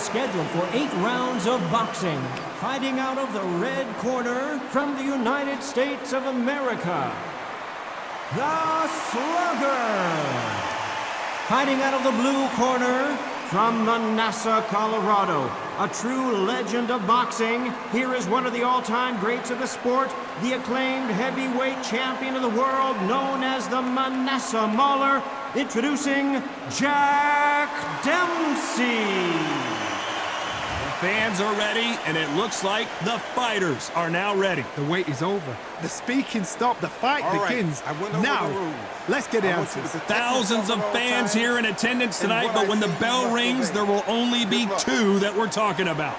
scheduled for 8 rounds of boxing. Fighting out of the red corner from the United States of America, the Slugger. Fighting out of the blue corner from Manassas, Colorado, a true legend of boxing, here is one of the all-time greats of the sport, the acclaimed heavyweight champion of the world known as the Manassas Mauler, introducing Jack Dempsey. The fans are ready, and it looks like the fighters are now ready. The wait is over. The speaking stopped. The fight begins. Now, let's get the answers. Thousands of fans here in attendance tonight, but when the bell rings, there will only be 2 that we're talking about.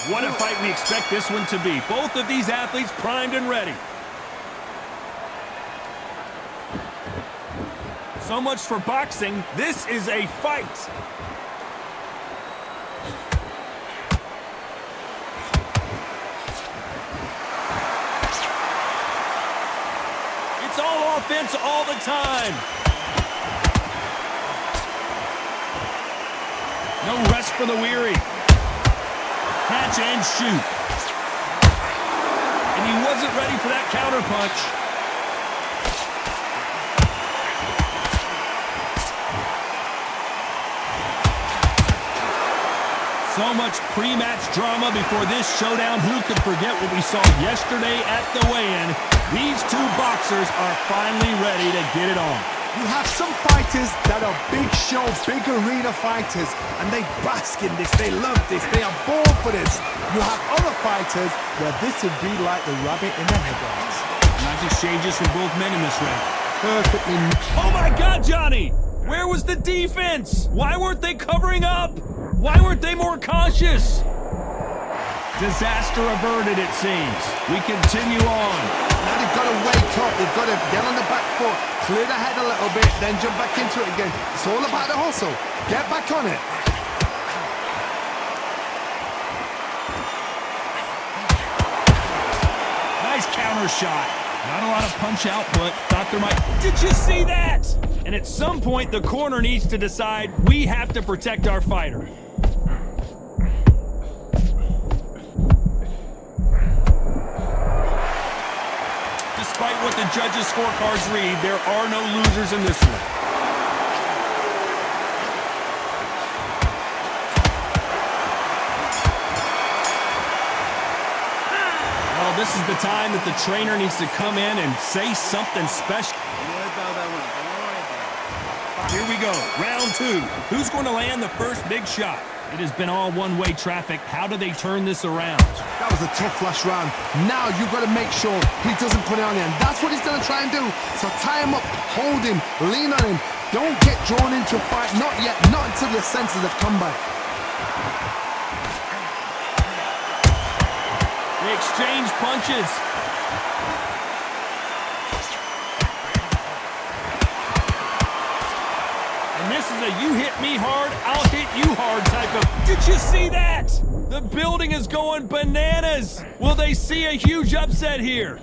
What a fight we expect this one to be. Both of these athletes primed and ready. So much for boxing. This is a fight. It's all offense all the time. No rest for the weary. Catch and shoot. And he wasn't ready for that counter punch. So much pre-match drama before this showdown. Who could forget what we saw yesterday at the weigh-in? These 2 boxers are finally ready to get it on. You have some fighters that are big show, big arena fighters, and they bask in this, they love this, they are born for this. You have other fighters where this would be like the rabbit in the headlights. Nice exchanges from both men in this round. Perfectly. Oh my God, Johnny! Where was the defense? Why weren't they covering up? Why weren't they more cautious? Disaster averted, it seems. We continue on. Now they've got to wake up. They've got to get on the back foot, clear the head a little bit, then jump back into it again. It's all about the hustle. Get back on it. Nice counter shot. Not a lot of punch output. Thought there might... Did you see that? And at some point, the corner needs to decide we have to protect our fighter. Despite what the judges' scorecards read, there are no losers in this one. Well, this is the time that the trainer needs to come in and say something special. Here we go, round 2. Who's going to land the first big shot? It has been all one-way traffic. How do they turn this around? That was a tough last round. Now you've got to make sure he doesn't put it on him. That's what he's going to try and do. So tie him up, hold him, lean on him. Don't get drawn into a fight. Not yet. Not until your senses have come back. They exchange punches. And this is a you hit me hard, I'll hit you hard type of... Did you see that? The building is going bananas. Will they see a huge upset here?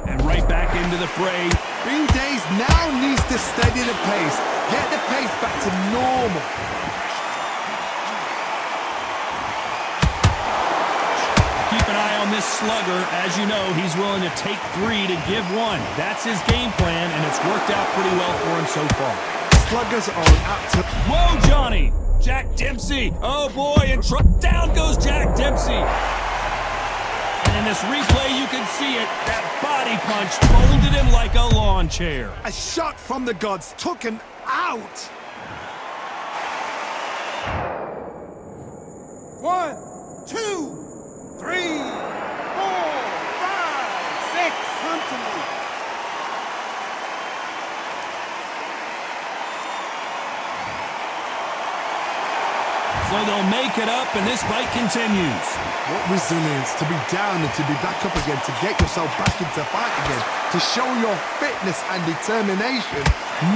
And right back into the fray. Green Days now needs to steady the pace. Get the pace back to normal. Keep an eye on this slugger. As you know, he's willing to take 3 to give 1. That's his game plan, and it's worked out pretty well for him so far. Sluggers are out to... Whoa, Johnny! Jack Dempsey! Oh, boy, and down goes Jack Dempsey! And in this replay, you can see it. That body punch folded him like a lawn chair. A shot from the gods took him out. 1, 2, 3, 4, 5, 6, come to me. So they'll make it up, and this fight continues. What resilience to be down and to be back up again, to get yourself back into fight again, to show your fitness and determination.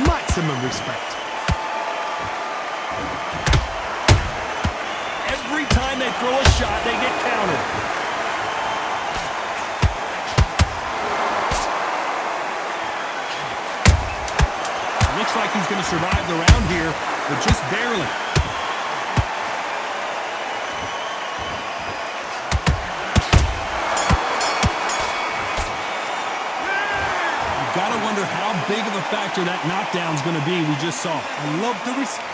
Maximum respect. Every time they throw a shot, they get countered. Looks like he's going to survive the round here, but just barely. You've got to wonder how big of a factor that knockdown's going to be we just saw. I love the respect.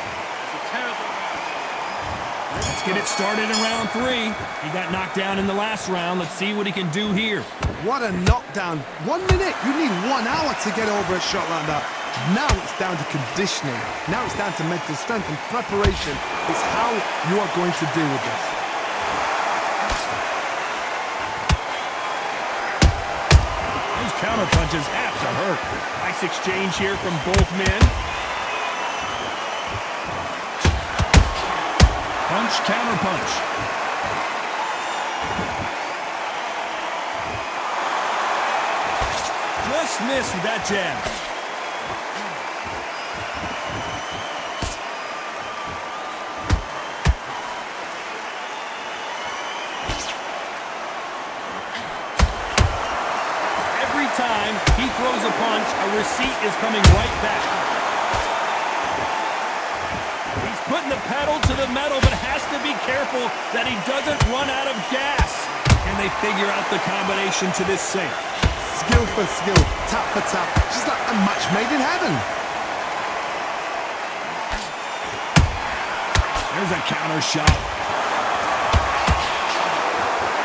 Let's get it started in round 3. He got knocked down in the last round. Let's see what he can do here. What a knockdown. 1 minute. You need 1 hour to get over a shot like that. Now it's down to conditioning. Now it's down to mental strength and preparation. It's how you are going to deal with this. Those counter punches have to hurt. Nice exchange here from both men. Punch, counter punch. Just missed with that jab. Every time he throws a punch, a receipt is coming right back. He's putting the pedal to the metal, but has to be careful that he doesn't run out of gas. Can they figure out the combination to this safe? Skill for skill, tap for tap, just like a match made in heaven. There's a counter shot.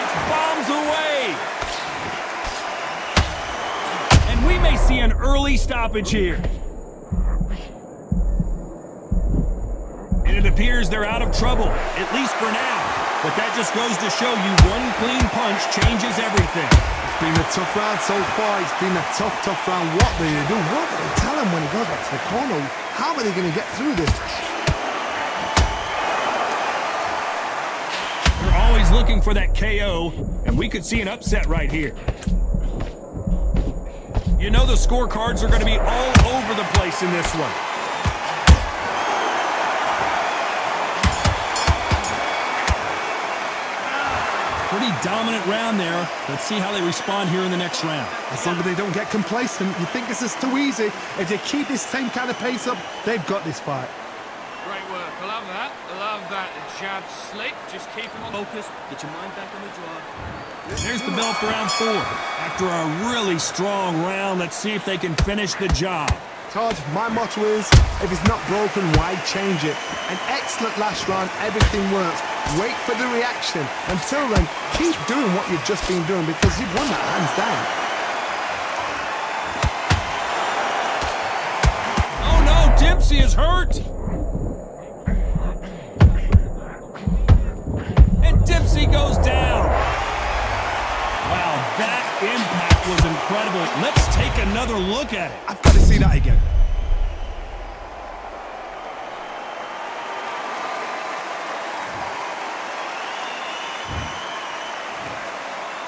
It's bombs away. And we may see an early stoppage here. And it appears they're out of trouble, at least for now. But that just goes to show you one clean punch changes everything. It's been a tough round so far. It's been a tough round. What do they do? What do they tell him when he goes back to the corner? How are they going to get through this? They're always looking for that KO, and we could see an upset right here. You know the scorecards are going to be all over the place in this one. Pretty dominant round there. Let's see how they respond here in the next round. As long as they don't get complacent, you think this is too easy. If they keep this same kind of pace up, they've got this fight. Great work. I love that. I love that. The jab's slick. Just keep him on focus. Get your mind back on the job. There's the bell for round 4. After a really strong round, let's see if they can finish the job. Todd, my motto is, if it's not broken, why change it? An excellent last round, everything works. Wait for the reaction. Until then, keep doing what you've just been doing because you've won that hands down. Oh no, Dempsey is hurt! And Dempsey goes down. Wow, that impact was incredible. Let's take another look at it. I've got to see that again.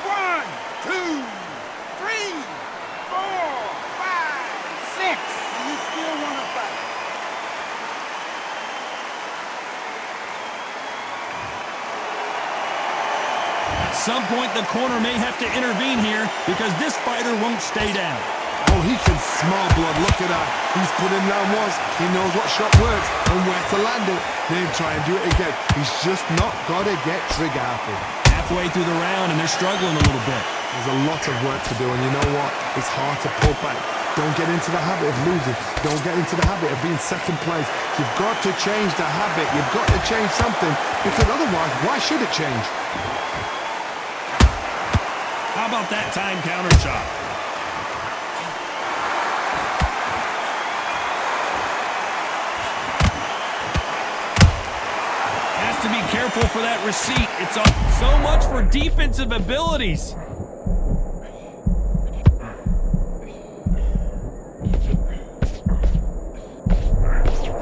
One, two, three, 4, 5, 6. You still want to fight? At some point, the corner may have to intervene here because this fighter won't stay down. Oh, he can smell blood. Look at that. He's put in down once. He knows what shot works and where to land it. Then try and do it again. He's just not got to get trigger happy. Halfway through the round, and they're struggling a little bit. There's a lot of work to do, and you know what? It's hard to pull back. Don't get into the habit of losing. Don't get into the habit of being second place. You've got to change the habit. You've got to change something, because otherwise, why should it change? How about that time counter shot? Has to be careful for that receipt. It's so much for defensive abilities.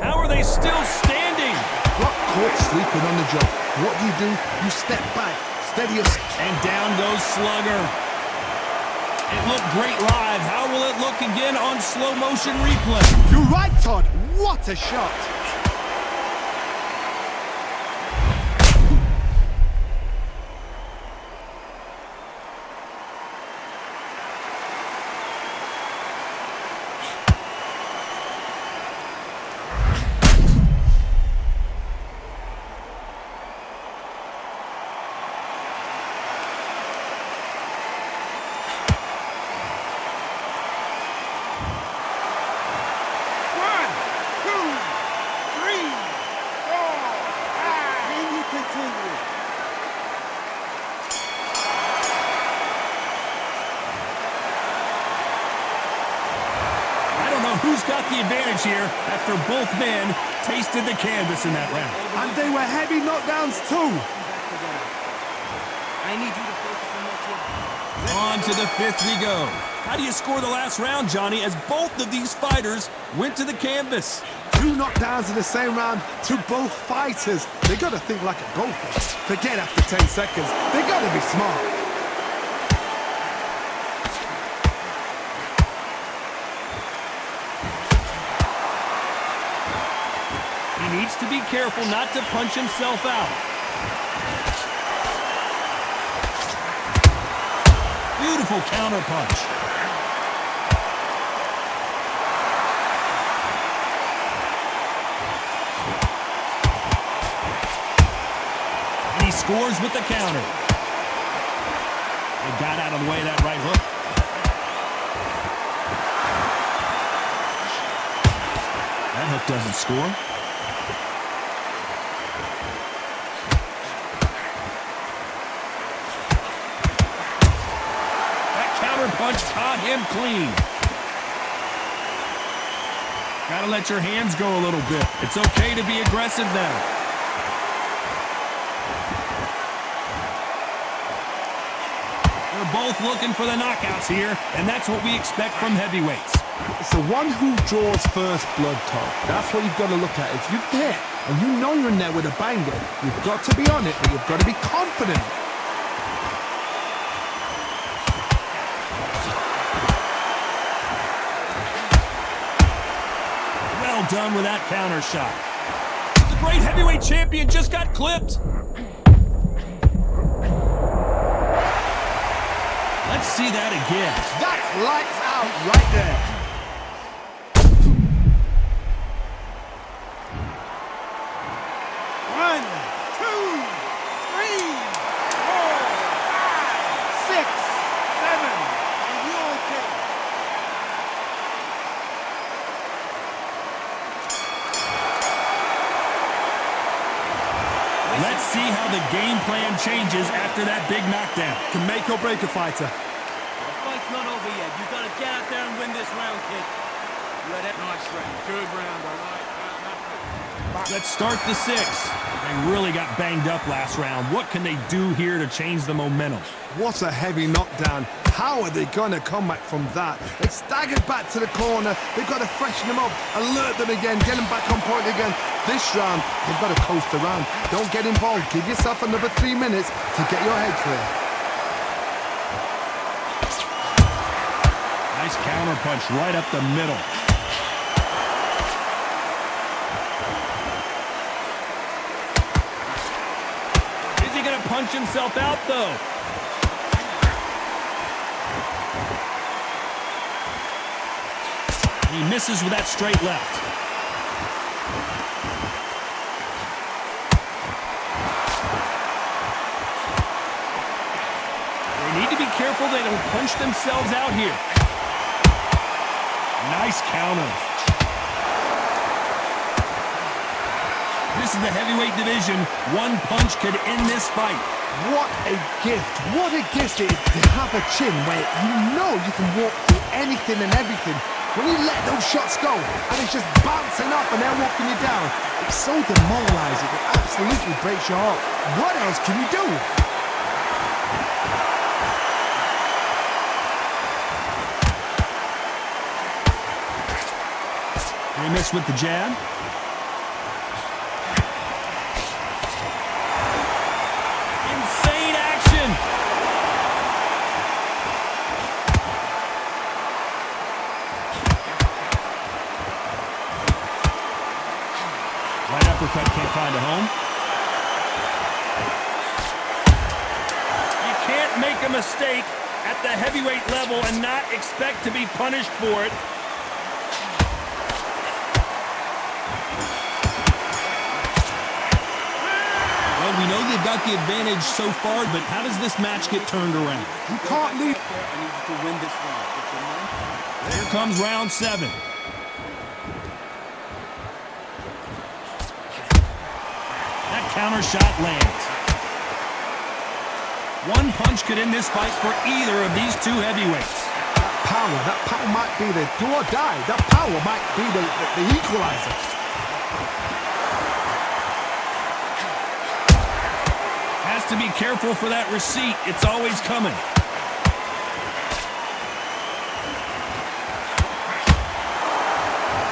How are they still standing? Got caught sleeping on the job. What do? You step back, steady your... And down goes Slugger. It looked great live. How will it look again on slow motion replay? You're right, Todd. What a shot. Who's got the advantage here after both men tasted the canvas in that round? And they were heavy knockdowns too. I need you to focus on what you're... On to the fifth we go. How do you score the last round, Johnny, as both of these fighters went to the canvas? 2 knockdowns in the same round to both fighters. They gotta think like a golfer. Forget after 10 seconds. They gotta be smart. He needs to be careful not to punch himself out. Beautiful counter punch. And he scores with the counter. They got out of the way of that right hook. That hook doesn't score. Punch caught him clean. Gotta let your hands go a little bit. It's okay to be aggressive now. They're both looking for the knockouts here, and that's what we expect from heavyweights. It's the one who draws first blood, Tom. That's what you've got to look at. If you've hit and you know you're in there with a banger, you've got to be on it, but you've got to be confident. Done with that counter shot. The great heavyweight champion just got clipped. Let's see that again. That's lights out right there. One, two, three, four, five, six, seven. Are you okay? Let's see how the game plan changes after that big knockdown. Can make or break a fighter. The fight's not over yet. You gotta get out there and win this round, kid. You had that nice round. Good round. I like that. Let's start the 6. They really got banged up last round. What can they do here to change the momentum? What a heavy knockdown. How are they going to come back from that? They staggered back to the corner. They've got to freshen them up, alert them again, get them back on point again. This round, they've got to coast around. Don't get involved. Give yourself another 3 minutes to get your head clear. Nice counter punch right up the middle. Is he going to punch himself out, though? He misses with that straight left. They need to be careful they don't punch themselves out here. Nice counter. This is the heavyweight division. One punch could end this fight. What a gift. What a gift it is to have a chin where you know you can walk through anything and everything. When you let those shots go and it's just bouncing off and they're walking you down, it's so demoralizing. It absolutely breaks your heart. What else can you do? They miss with the jab. Insane action. Right uppercut can't find a home. You can't make a mistake at the heavyweight level and not expect to be punished for it. Well, we know they've got the advantage so far, but how does this match get turned around? You can't leave. I need you to win this round. Get your mind. Here comes round 7. That counter shot lands. One punch could end this fight for either of these two heavyweights. Power power. That power might be the do or die. That power might be the equalizer. Has to be careful for that receipt. It's always coming.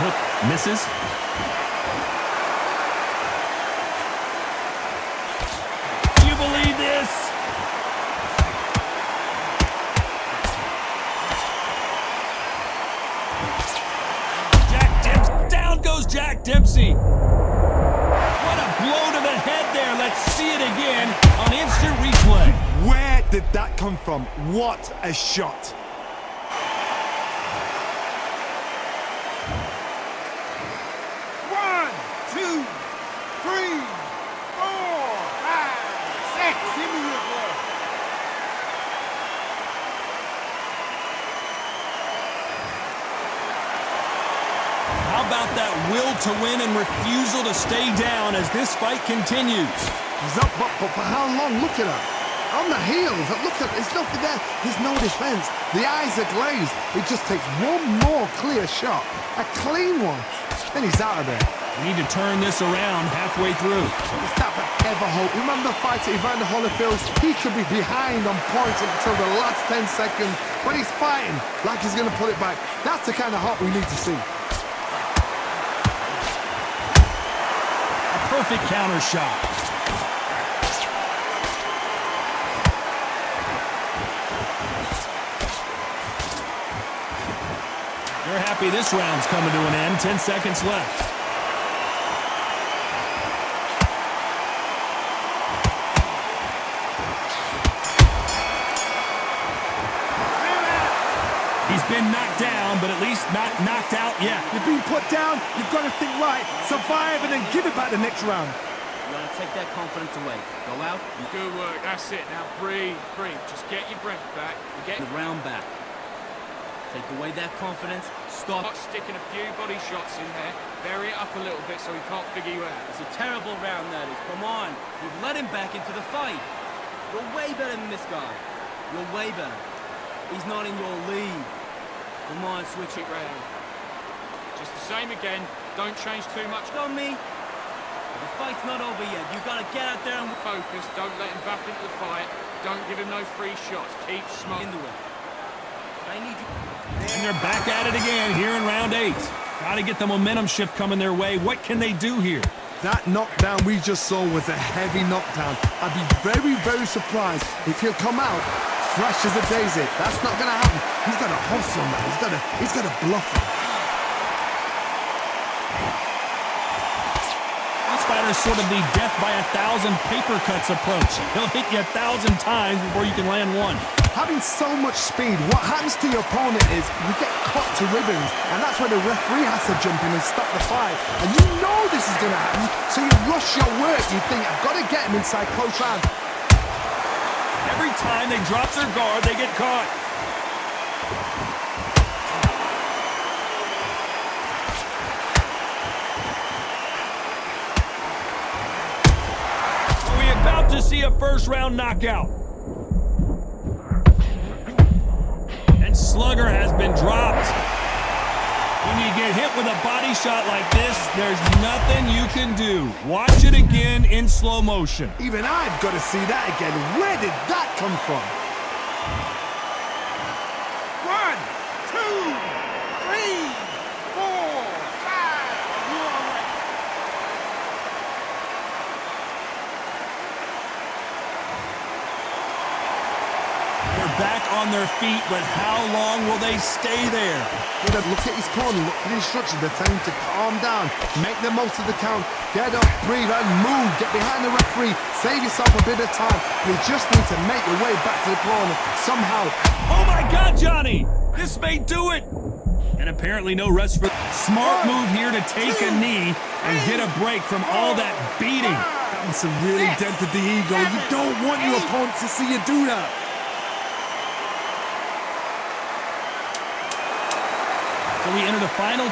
Hook misses. Do you believe this? Down goes Jack Dempsey. What a blow to the head there. Let's see it again on instant replay. Where did that come from? What a shot. One, two, three, four, five, six. Give me your ball. How about that will to win and refusal to stay down as this fight continues? He's up, but for how long? Look at her. On the heels. Look at, there's nothing there. There's no defense. The eyes are glazed. It just takes one more clear shot. A clean one. Then he's out of there. We need to turn this around halfway through. Is that ever hope? Remember the fight at Evander Holyfield? He could be behind on points until the last 10 seconds, but he's fighting like he's going to put it back. That's the kind of hope we need to see. A perfect counter shot. They're happy this round's coming to an end. 10 seconds left. He's been knocked down, but at least not knocked out yet. You've been put down, you've got to think right, survive and then give it back the next round. You want to take that confidence away. Go out. Good work, that's it. Now breathe, breathe. Just get your breath back. Get the round back. Take away that confidence. Stop. Start sticking a few body shots in there. Vary it up a little bit so he can't figure you out. It's a terrible round, that is. Come on. You've let him back into the fight. You're way better than this guy. You're way better. He's not in your league. Come on, switch it round. Just the same again. Don't change too much. On me. The fight's not over yet. You've got to get out there and Focus. Don't let him back into the fight. Don't give him no free shots. Keep smart. into it. I need you. And they're back at it again here in round 8. Got to get the momentum shift coming their way. What can they do here? That knockdown we just saw was a heavy knockdown. I'd be very, very surprised if he'll come out fresh as a daisy. That's not going to happen. He's got to hustle, man. He's got to bluff him. This fighter's sort of the death by 1,000 paper cuts approach. He'll hit you 1,000 times before you can land one. Having so much speed, what happens to your opponent is you get cut to ribbons, and that's where the referee has to jump in and stop the fight. And you know this is going to happen, so you rush your work. You think, I've got to get him inside close round. Every time they drop their guard, they get caught. Are we about to see a first-round knockout? And Slugger has been dropped. When you get hit with a body shot like this, there's nothing you can do. Watch it again in slow motion. Even I've got to see that again. Where did that come from? 1, 2, 3, 4, 5. You are right. They're back on their feet, but how long will they stay there? Look at his corner, look at the instructions. They're telling him to calm down, make the most of the count, get up, breathe, and move. Get behind the referee, save yourself a bit of time. You just need to make your way back to the corner somehow. Oh my God, Johnny! This may do it! And apparently no rest for... Smart move here to take a knee and get a break from all that beating. That must have really dented the ego. You don't want your opponent to see you do that. So we enter the final.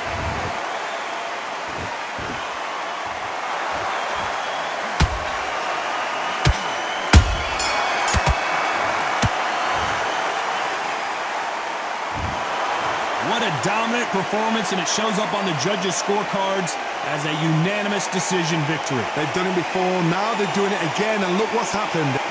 What a dominant performance, and it shows up on the judges' scorecards as a unanimous decision victory. They've done it before, now they're doing it again, and look what's happened.